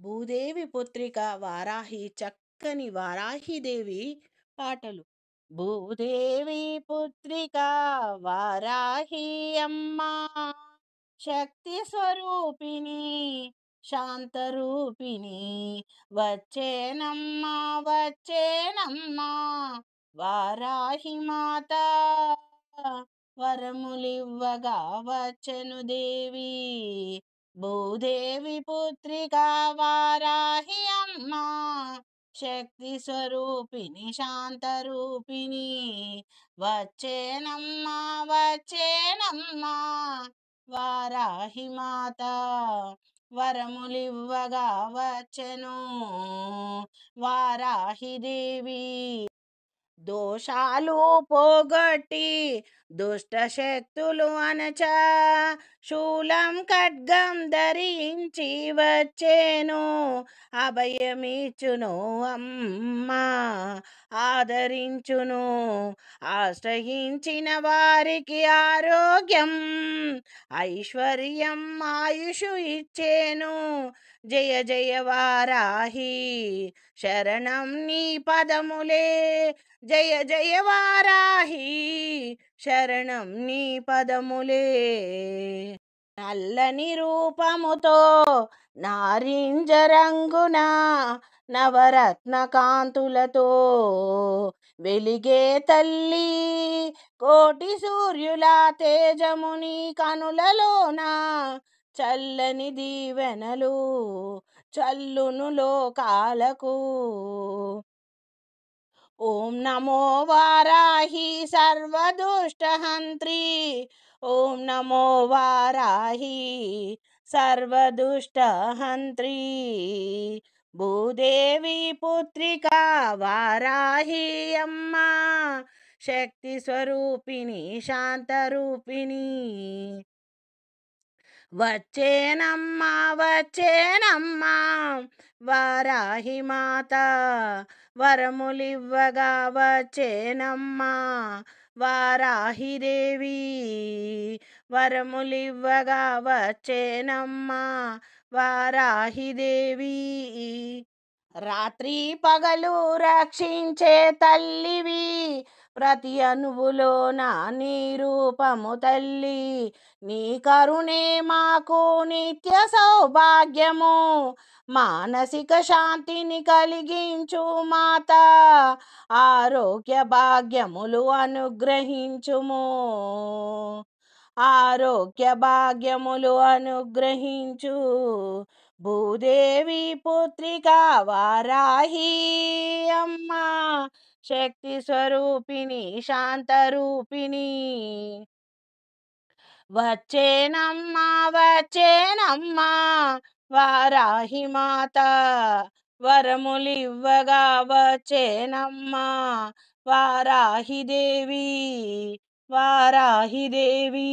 భూదేవి పుత్రిక వారాహి చక్కని వారాహిదేవి పాటలు. భూదేవి పుత్రిక వారాహి అమ్మ శక్తి స్వరూపిణి శాంతరూపిణి వచ్చేనమ్మా వచ్చేనమ్మా వారాహి మాత వరములివ్వగా వచ్చెను దేవి. భూదేవి పుత్రిక వారాహి అమ్మ శక్తి స్వరూపిణి శాంతరూపిణి వచ్చేనమ్మా వచ్చేనమ్మా వారాహి మాత వరములివ్వగా వచ్చెను వారాహి దేవి. దోషాలు పోగొట్టి దుష్ట శక్తులు అనచ శూలం ఖడ్గం ధరించి వచ్చేను అభయమిచ్చును అమ్మా ఆదరించును ఆశ్రయించిన వారికి ఆరోగ్యం ఐశ్వర్యం ఆయుషు ఇచ్చేను. జయ జయ వారాహి శరణం నీ పదములే జయ జయ వారాహి శరణం నీ పదములే. నల్లని రూపముతో నారింజ రంగున నవరత్న కాంతులతో వెలిగే తల్లి కోటి సూర్యుల తేజముని కనులలోన చల్లని దీవెనలు చల్లును లోకాలకు. ఓం నమో వారాహి సర్వదుష్టహంత్రి ఓం నమో వారాహి సర్వదుష్టహంత్రి. భూదేవి పుత్రిక వారాహి అమ్మ శక్తి స్వరూపిణి శాంతరూపిణి వచ్చేనమ్మా వచ్చేనమ్మా వారాహి మాత వరములివ్వగా వచ్చేనమ్మా వారాహి దేవి. వరములివ్వగా వచ్చేనమ్మా వారాహి దేవి. రాత్రి పగలు రక్షించే తల్లివి ప్రతి అణువులోన నీ రూపము తల్లి. నీ కరుణే మాకు నిత్య సౌభాగ్యము మానసిక శాంతిని కలిగించు మాత ఆరోగ్య భాగ్యములు అనుగ్రహించుము ఆరోగ్య భాగ్యములు అనుగ్రహించు. భూదేవి పుత్రిక వారాహి అమ్మ శక్తి స్వరూపిణి శాంతరూపిణి వచ్చేనమ్మా వచ్చేనమ్మా వారాహి మాత వరములివ్వగా వచ్చేనమ్మా వారాహి దేవి వారాహి దేవి.